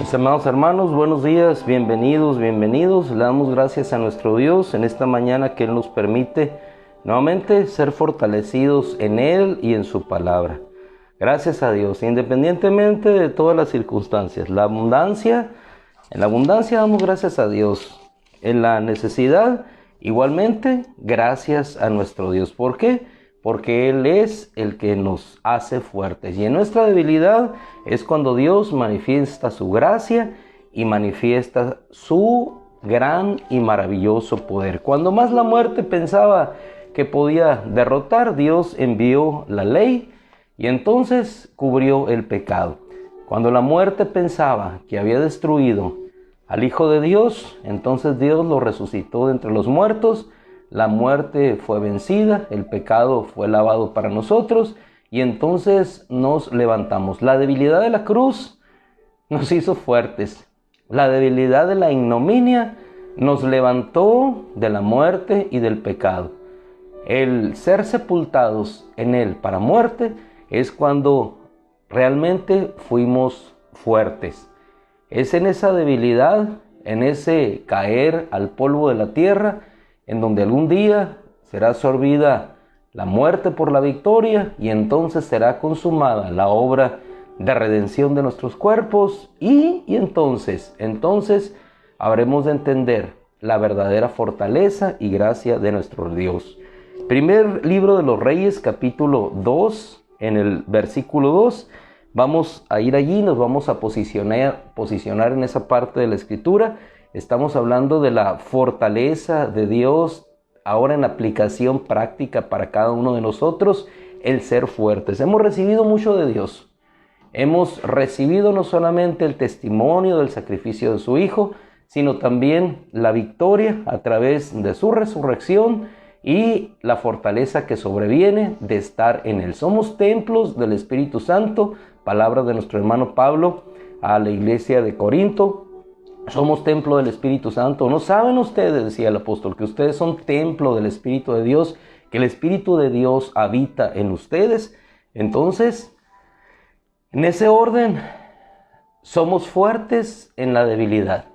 Mis amados hermanos, buenos días, bienvenidos. Le damos gracias a nuestro Dios en esta mañana que Él nos permite nuevamente ser fortalecidos en Él y en su palabra. Gracias a Dios, independientemente de todas las circunstancias. En la abundancia damos gracias a Dios. En la necesidad, igualmente, gracias a nuestro Dios. ¿Por qué? Porque Él es el que nos hace fuertes. Y en nuestra debilidad es cuando Dios manifiesta su gracia y manifiesta su gran y maravilloso poder. Cuando más la muerte pensaba que podía derrotar, Dios envió la ley y entonces cubrió el pecado. Cuando la muerte pensaba que había destruido al Hijo de Dios, entonces Dios lo resucitó de entre los muertos. La muerte fue vencida, el pecado fue lavado para nosotros y entonces nos levantamos. La debilidad de la cruz nos hizo fuertes. La debilidad de la ignominia nos levantó de la muerte y del pecado. El ser sepultados en Él para muerte es cuando realmente fuimos fuertes. Es en esa debilidad, en ese caer al polvo de la tierra, en donde algún día será absorbida la muerte por la victoria y entonces será consumada la obra de redención de nuestros cuerpos y entonces habremos de entender la verdadera fortaleza y gracia de nuestro Dios. Primer libro de los Reyes, capítulo 2, en el versículo 2, vamos a ir allí, nos vamos a posicionar en esa parte de la Escritura. Estamos hablando de la fortaleza de Dios, ahora en aplicación práctica para cada uno de nosotros, el ser fuertes. Hemos recibido mucho de Dios. Hemos recibido no solamente el testimonio del sacrificio de su Hijo, sino también la victoria a través de su resurrección y la fortaleza que sobreviene de estar en Él. Somos templos del Espíritu Santo, palabra de nuestro hermano Pablo a la iglesia de Corinto. Somos templo del Espíritu Santo. ¿No saben ustedes, decía el apóstol, que ustedes son templo del Espíritu de Dios, que el Espíritu de Dios habita en ustedes? Entonces, en ese orden, somos fuertes en la debilidad.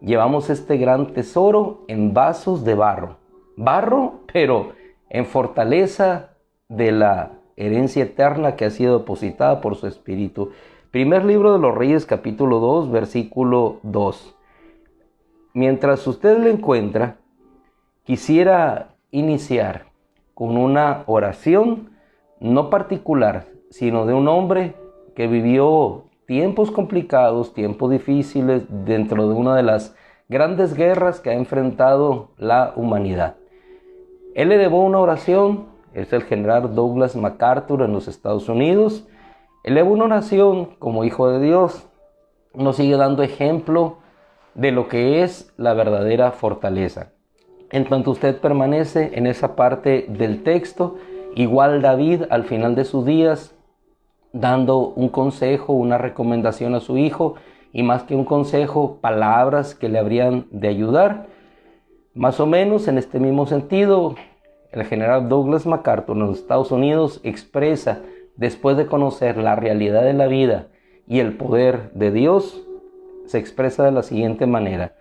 Llevamos este gran tesoro en vasos de barro. Barro, pero en fortaleza de la herencia eterna que ha sido depositada por su Espíritu. Primer libro de los Reyes, capítulo 2, versículo 2. Mientras usted lo encuentra, quisiera iniciar con una oración no particular, sino de un hombre que vivió tiempos complicados, tiempos difíciles dentro de una de las grandes guerras que ha enfrentado la humanidad. Él elevó una oración, es el general Douglas MacArthur en los Estados Unidos. Elevó una oración como hijo de Dios, nos sigue dando ejemplo de lo que es la verdadera fortaleza. En tanto usted permanece en esa parte del texto, igual David al final de sus días, dando un consejo, una recomendación a su hijo, y más que un consejo, palabras que le habrían de ayudar. Más o menos en este mismo sentido, el general Douglas MacArthur en los Estados Unidos expresa, después de conocer la realidad de la vida y el poder de Dios, se expresa de la siguiente manera: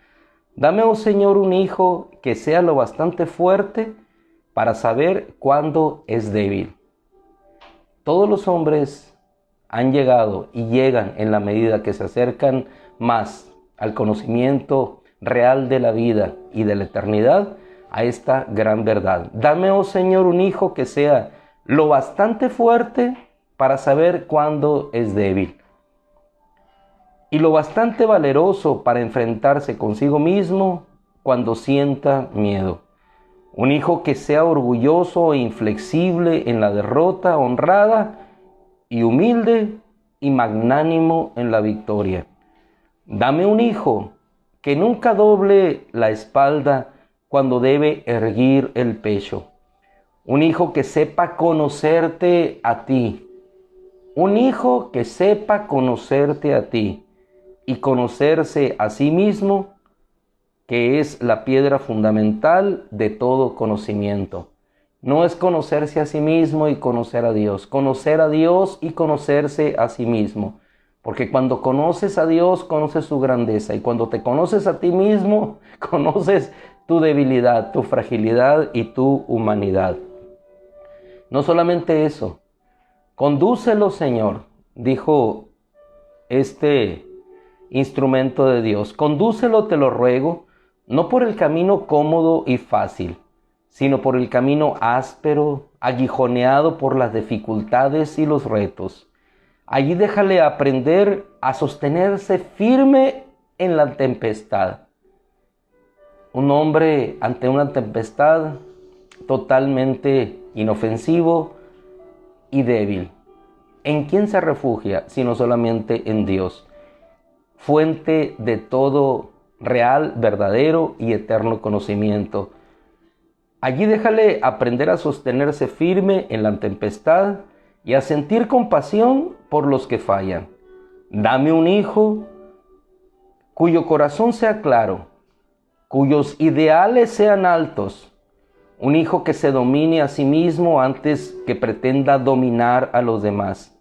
dame, oh Señor, un hijo que sea lo bastante fuerte para saber cuándo es débil. Todos los hombres han llegado y llegan en la medida que se acercan más al conocimiento real de la vida y de la eternidad, a esta gran verdad. Dame, oh Señor, un hijo que sea lo bastante fuerte para saber cuándo es débil y lo bastante valeroso para enfrentarse consigo mismo cuando sienta miedo. Un hijo que sea orgulloso e inflexible en la derrota, honrada y humilde y magnánimo en la victoria. Dame un hijo que nunca doble la espalda cuando debe erguir el pecho. Un hijo que sepa conocerte a ti. Un hijo que sepa conocerte a ti y conocerse a sí mismo, que es la piedra fundamental de todo conocimiento. No es conocerse a sí mismo y conocer a Dios y conocerse a sí mismo. Porque cuando conoces a Dios, conoces su grandeza. Y cuando te conoces a ti mismo, conoces tu debilidad, tu fragilidad y tu humanidad. No solamente eso, condúcelo, Señor, dijo este instrumento de Dios. Condúcelo, te lo ruego, no por el camino cómodo y fácil, sino por el camino áspero, aguijoneado por las dificultades y los retos. Allí déjale aprender a sostenerse firme en la tempestad. Un hombre ante una tempestad totalmente inofensivo y débil. ¿En quién se refugia sino solamente en Dios? Fuente de todo real, verdadero y eterno conocimiento. Allí déjale aprender a sostenerse firme en la tempestad y a sentir compasión por los que fallan. Dame un hijo cuyo corazón sea claro, cuyos ideales sean altos, un hijo que se domine a sí mismo antes que pretenda dominar a los demás,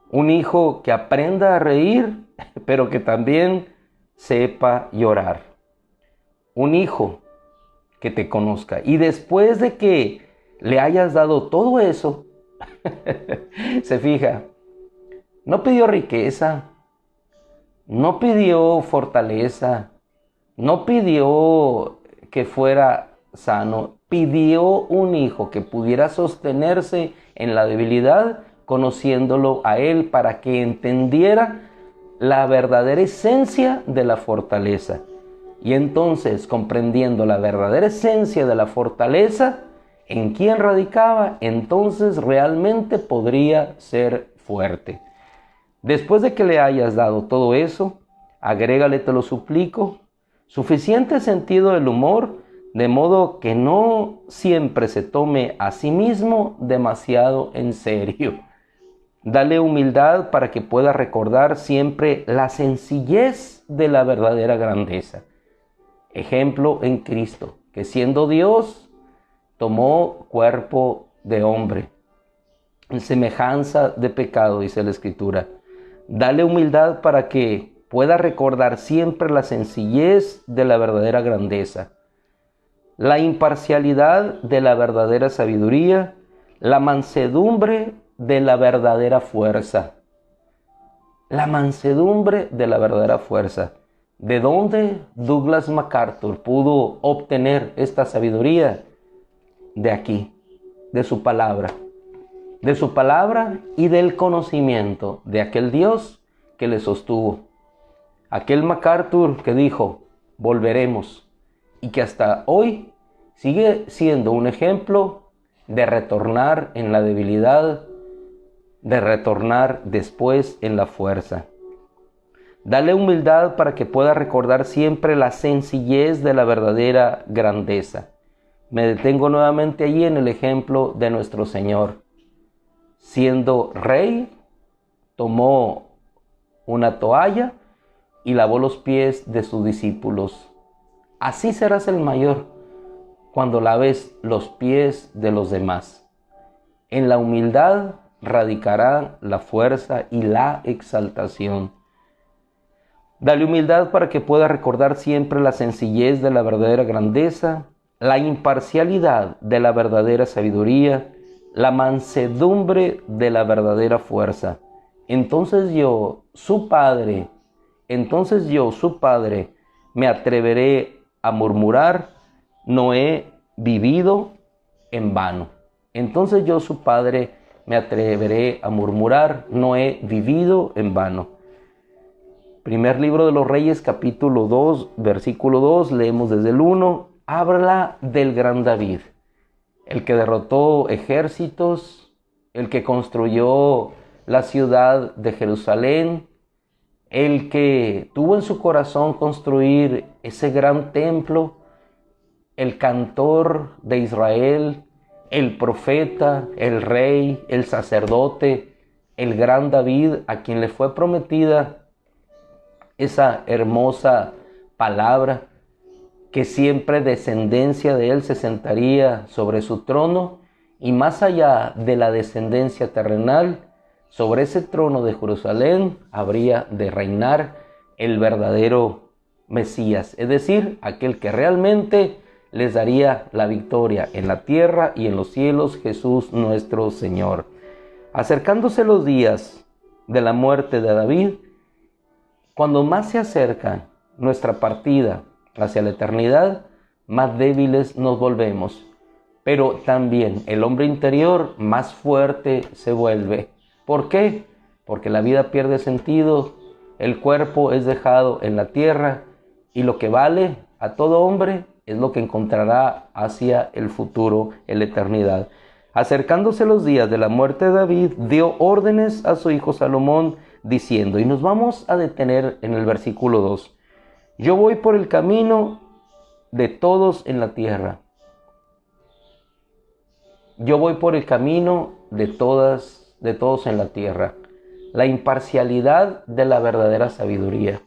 un hijo que aprenda a reír, pero que también sepa llorar, un hijo que te conozca. Y después de que le hayas dado todo eso, se fija, no pidió riqueza, no pidió fortaleza, no pidió que fuera sano, pidió un hijo que pudiera sostenerse en la debilidad, conociéndolo a él para que entendiera la verdadera esencia de la fortaleza. Y entonces, comprendiendo la verdadera esencia de la fortaleza, en quién radicaba, entonces realmente podría ser fuerte. Después de que le hayas dado todo eso, agrégale, te lo suplico, suficiente sentido del humor, de modo que no siempre se tome a sí mismo demasiado en serio. Dale humildad para que pueda recordar siempre la sencillez de la verdadera grandeza. Ejemplo en Cristo, que siendo Dios, tomó cuerpo de hombre, en semejanza de pecado, dice la Escritura. Dale humildad para que pueda recordar siempre la sencillez de la verdadera grandeza, la imparcialidad de la verdadera sabiduría, la mansedumbre de la verdadera fuerza. La mansedumbre de la verdadera fuerza. ¿De dónde Douglas MacArthur pudo obtener esta sabiduría? De aquí, de su palabra y del conocimiento de aquel Dios que le sostuvo. Aquel MacArthur que dijo, volveremos, y que hasta hoy sigue siendo un ejemplo de retornar en la debilidad, de retornar después en la fuerza. Dale humildad para que pueda recordar siempre la sencillez de la verdadera grandeza. Me detengo nuevamente allí en el ejemplo de nuestro Señor. Siendo rey, tomó una toalla y lavó los pies de sus discípulos. Así serás el mayor cuando laves los pies de los demás. En la humildad radicará la fuerza y la exaltación. Dale humildad para que pueda recordar siempre la sencillez de la verdadera grandeza, la imparcialidad de la verdadera sabiduría, la mansedumbre de la verdadera fuerza. Entonces yo, su padre, me atreveré a murmurar, no he vivido en vano. Entonces yo, su padre, me atreveré a murmurar, no he vivido en vano. Primer libro de los Reyes, capítulo 2, versículo 2, leemos desde el 1, habla del gran David, el que derrotó ejércitos, el que construyó la ciudad de Jerusalén, el que tuvo en su corazón construir ese gran templo, el cantor de Israel, el profeta, el rey, el sacerdote, el gran David, a quien le fue prometida esa hermosa palabra, que siempre descendencia de él se sentaría sobre su trono, y más allá de la descendencia terrenal, sobre ese trono de Jerusalén habría de reinar el verdadero Mesías, es decir, aquel que realmente les daría la victoria en la tierra y en los cielos, Jesús nuestro Señor. Acercándose los días de la muerte de David, cuando más se acerca nuestra partida hacia la eternidad, más débiles nos volvemos, pero también el hombre interior más fuerte se vuelve. ¿Por qué? Porque la vida pierde sentido, el cuerpo es dejado en la tierra y lo que vale a todo hombre es lo que encontrará hacia el futuro, en la eternidad. Acercándose los días de la muerte de David, dio órdenes a su hijo Salomón diciendo, y nos vamos a detener en el versículo 2, yo voy por el camino de todos en la tierra. Yo voy por el camino de todos en la tierra. La imparcialidad de la verdadera sabiduría.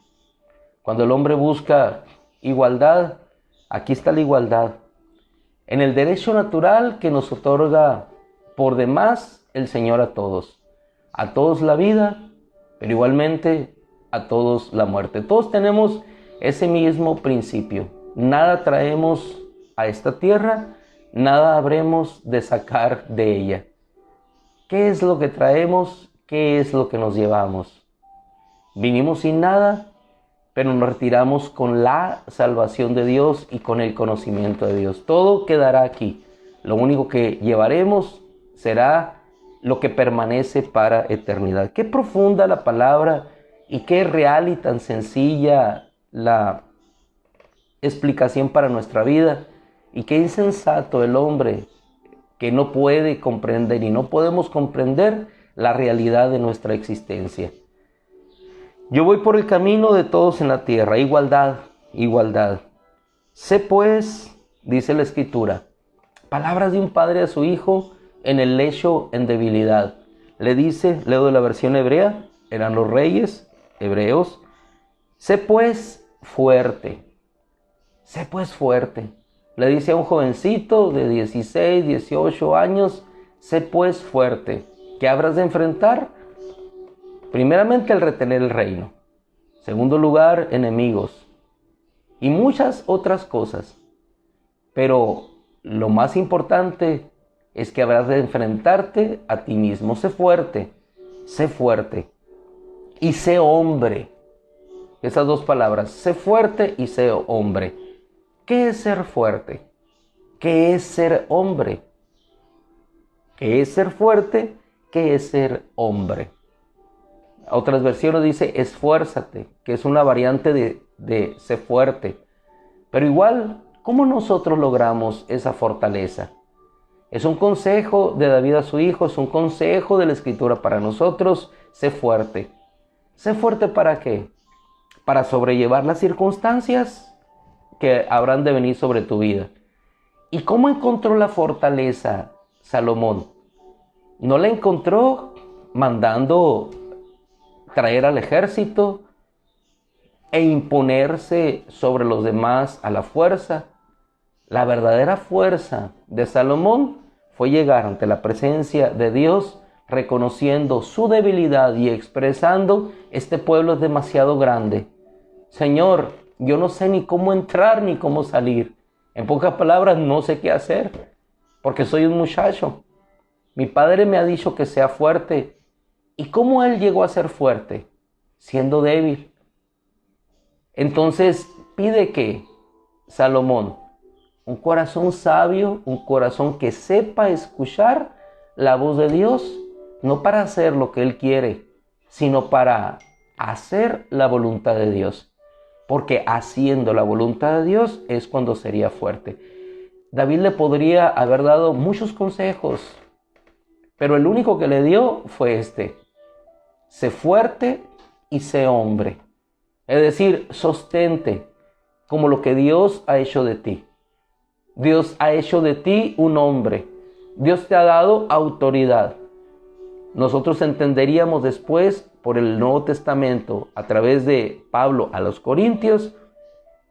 Cuando el hombre busca igualdad, aquí está la igualdad. En el derecho natural que nos otorga por demás el Señor a todos. A todos la vida, pero igualmente a todos la muerte. Todos tenemos ese mismo principio. Nada traemos a esta tierra, nada habremos de sacar de ella. ¿Qué es lo que traemos? ¿Qué es lo que nos llevamos? Vinimos sin nada, pero nos retiramos con la salvación de Dios y con el conocimiento de Dios. Todo quedará aquí. Lo único que llevaremos será lo que permanece para eternidad. Qué profunda la palabra y qué real y tan sencilla la explicación para nuestra vida. Y qué insensato el hombre que no puede comprender y no podemos comprender la realidad de nuestra existencia. Yo voy por el camino de todos en la tierra, igualdad, igualdad. Sé pues, dice la Escritura, palabras de un padre a su hijo en el lecho en debilidad. Le dice, leo de la versión hebrea, eran los reyes hebreos, sé pues fuerte, sé pues fuerte. Le dice a un jovencito de 16, 18 años, sé pues fuerte. ¿Qué habrás de enfrentar? Primeramente el retener el reino. Segundo lugar, enemigos. Y muchas otras cosas. Pero lo más importante es que habrás de enfrentarte a ti mismo. Sé fuerte. Sé fuerte. Y sé hombre. Esas dos palabras, sé fuerte y sé hombre. ¿Qué es ser fuerte? ¿Qué es ser hombre? ¿Qué es ser fuerte? ¿Qué es ser hombre? Otras versiones dice esfuérzate, que es una variante de sé fuerte. Pero igual, ¿cómo nosotros logramos esa fortaleza? Es un consejo de David a su hijo, es un consejo de la Escritura para nosotros. Sé fuerte. ¿Sé fuerte para qué? Para sobrellevar las circunstancias que habrán de venir sobre tu vida. ¿Y cómo encontró la fortaleza Salomón? No la encontró mandando traer al ejército e imponerse sobre los demás a la fuerza. La verdadera fuerza de Salomón fue llegar ante la presencia de Dios, reconociendo su debilidad y expresando, este pueblo es demasiado grande. Señor, yo no sé ni cómo entrar ni cómo salir. En pocas palabras, no sé qué hacer, porque soy un muchacho. Mi padre me ha dicho que sea fuerte. ¿Y cómo él llegó a ser fuerte? Siendo débil. Entonces pide que Salomón, un corazón sabio, un corazón que sepa escuchar la voz de Dios, no para hacer lo que él quiere, sino para hacer la voluntad de Dios. Porque haciendo la voluntad de Dios es cuando sería fuerte. David le podría haber dado muchos consejos, pero el único que le dio fue este: sé fuerte y sé hombre. Es decir, sostente como lo que Dios ha hecho de ti. Dios ha hecho de ti un hombre. Dios te ha dado autoridad. Nosotros entenderíamos después por el Nuevo Testamento, a través de Pablo a los Corintios,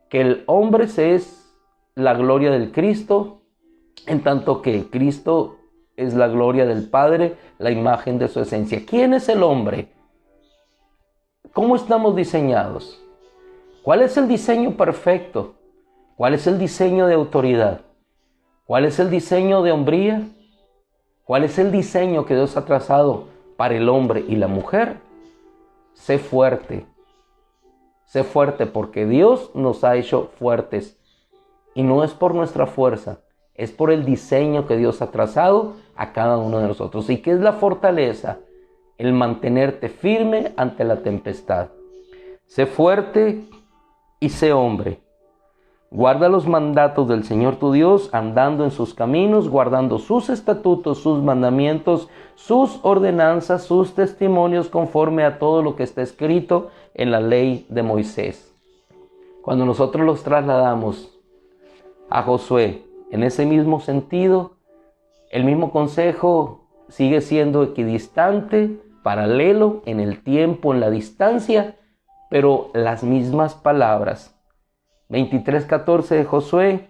que el hombre es la gloria del Cristo, en tanto que Cristo es la gloria del Padre, la imagen de su esencia. ¿Quién es el hombre? ¿Cómo estamos diseñados? ¿Cuál es el diseño perfecto? ¿Cuál es el diseño de autoridad? ¿Cuál es el diseño de hombría? ¿Cuál es el diseño que Dios ha trazado para el hombre y la mujer? Sé fuerte. Sé fuerte porque Dios nos ha hecho fuertes. Y no es por nuestra fuerza, es por el diseño que Dios ha trazado a cada uno de nosotros. ¿Y qué es la fortaleza? El mantenerte firme ante la tempestad. Sé fuerte y sé hombre. Guarda los mandatos del Señor tu Dios, andando en sus caminos, guardando sus estatutos, sus mandamientos, sus ordenanzas, sus testimonios, conforme a todo lo que está escrito en la ley de Moisés. Cuando nosotros los trasladamos a Josué en ese mismo sentido, el mismo consejo sigue siendo equidistante, paralelo en el tiempo, en la distancia, pero las mismas palabras. 23:14 de Josué,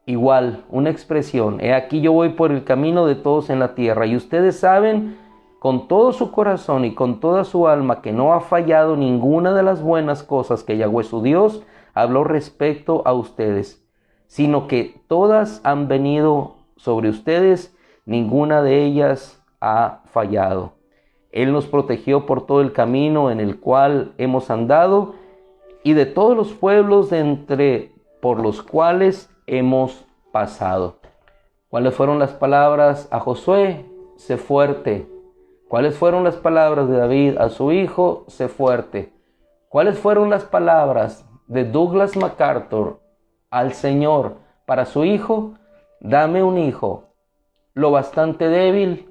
igual, una expresión. He aquí yo voy por el camino de todos en la tierra, y ustedes saben con todo su corazón y con toda su alma que no ha fallado ninguna de las buenas cosas que Yahweh su Dios habló respecto a ustedes, sino que todas han venido sobre ustedes, ninguna de ellas ha fallado. Él nos protegió por todo el camino en el cual hemos andado, y de todos los pueblos por los cuales hemos pasado. ¿Cuáles fueron las palabras a Josué? Sé fuerte. ¿Cuáles fueron las palabras de David a su hijo? Sé fuerte. ¿Cuáles fueron las palabras de Douglas MacArthur al Señor para su hijo? Dame un hijo lo bastante débil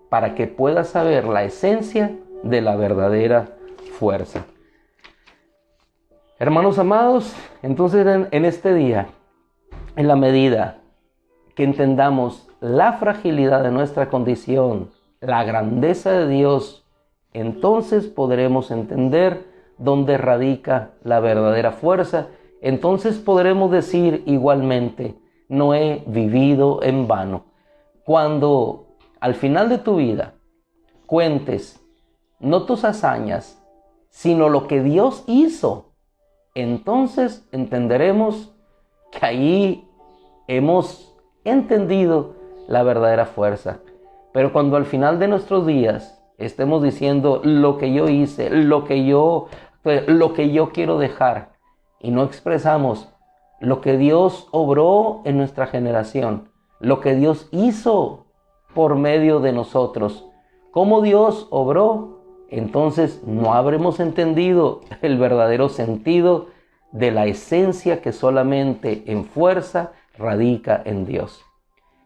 para que pueda saber la esencia de la verdadera fuerza. Hermanos amados, entonces en este día, en la medida que entendamos la fragilidad de nuestra condición, la grandeza de Dios, entonces podremos entender dónde radica la verdadera fuerza. Entonces podremos decir igualmente, no he vivido en vano. Cuando al final de tu vida cuentes no tus hazañas, sino lo que Dios hizo, entonces entenderemos que ahí hemos entendido la verdadera fuerza. Pero cuando al final de nuestros días estemos diciendo lo que yo hice, lo que yo quiero dejar, y no expresamos lo que Dios obró en nuestra generación, lo que Dios hizo por medio de nosotros, cómo Dios obró, entonces no habremos entendido el verdadero sentido de la esencia que solamente en fuerza radica en Dios.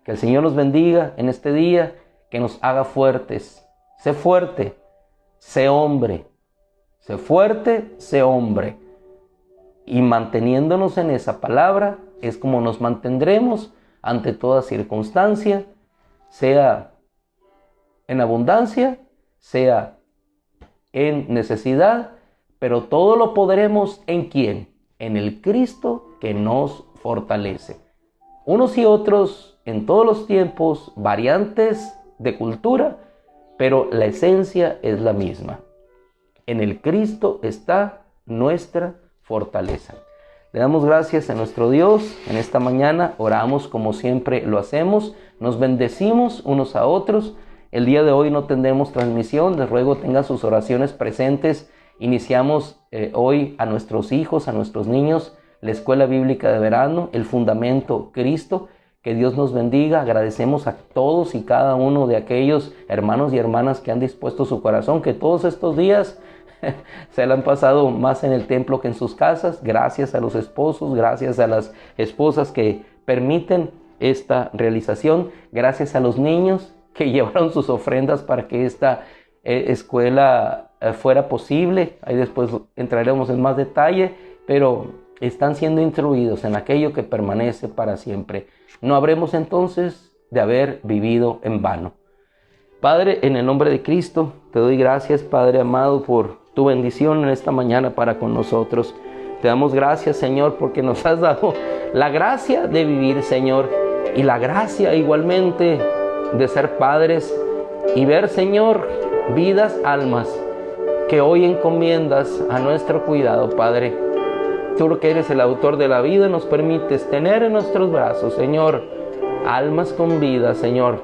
Que el Señor nos bendiga en este día, que nos haga fuertes. Sé fuerte, sé hombre. Sé fuerte, sé hombre. Y manteniéndonos en esa palabra es como nos mantendremos ante toda circunstancia, sea en abundancia, sea en necesidad, pero todo lo podremos ¿en quién? En el Cristo que nos fortalece. Unos y otros en todos los tiempos, variantes de cultura, pero la esencia es la misma. En el Cristo está nuestra fortaleza. Le damos gracias a nuestro Dios. En esta mañana oramos como siempre lo hacemos. Nos bendecimos unos a otros. El día de hoy no tendremos transmisión. Les ruego tengan sus oraciones presentes. Iniciamos hoy a nuestros hijos, a nuestros niños, la escuela bíblica de verano, el fundamento Cristo. Que Dios nos bendiga. Agradecemos a todos y cada uno de aquellos hermanos y hermanas que han dispuesto su corazón, que todos estos días se la han pasado más en el templo que en sus casas. Gracias a los esposos, gracias a las esposas que permiten esta realización. Gracias a los niños que llevaron sus ofrendas para que esta escuela fuera posible. Ahí después entraremos en más detalle, pero están siendo instruidos en aquello que permanece para siempre. No habremos entonces de haber vivido en vano. Padre, en el nombre de Cristo, te doy gracias, Padre amado, por tu bendición en esta mañana para con nosotros. Te damos gracias, Señor, porque nos has dado la gracia de vivir, Señor, y la gracia igualmente de ser padres y ver, Señor, vidas, almas que hoy encomiendas a nuestro cuidado, Padre. Tú que eres el autor de la vida, nos permites tener en nuestros brazos, Señor, almas con vida, Señor,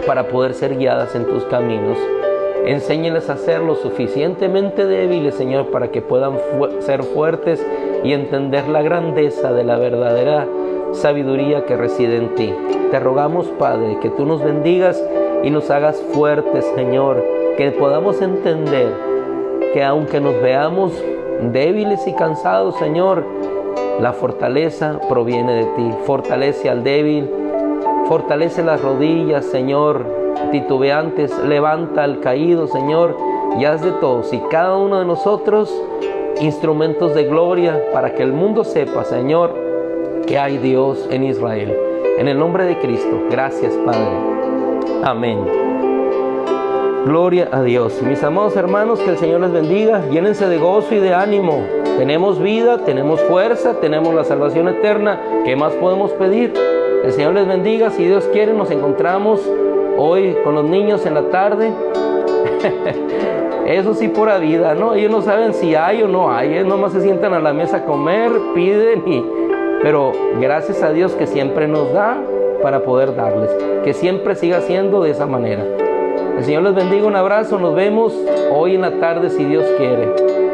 para poder ser guiadas en tus caminos. Enséñales a ser lo suficientemente débiles, Señor, para que puedan ser fuertes y entender la grandeza de la verdadera sabiduría que reside en ti. Te rogamos, Padre, que tú nos bendigas y nos hagas fuertes, Señor, que podamos entender que aunque nos veamos débiles y cansados, Señor, la fortaleza proviene de ti. Fortalece al débil, fortalece las rodillas, Señor, titubeantes, levanta al caído, Señor, y haz de todos y cada uno de nosotros instrumentos de gloria para que el mundo sepa, Señor, que hay Dios en Israel. En el nombre de Cristo, gracias, Padre. Amén. Gloria a Dios. Mis amados hermanos, que el Señor les bendiga. Llénense de gozo y de ánimo. Tenemos vida, tenemos fuerza, tenemos la salvación eterna. ¿Qué más podemos pedir? El Señor les bendiga. Si Dios quiere, nos encontramos hoy con los niños en la tarde. Eso sí, pura vida, ¿no? Ellos no saben si hay o no hay. Ellos nomás se sientan a la mesa a comer, piden pero gracias a Dios que siempre nos da para poder darles. Que siempre siga siendo de esa manera. El Señor les bendiga, un abrazo, nos vemos hoy en la tarde si Dios quiere.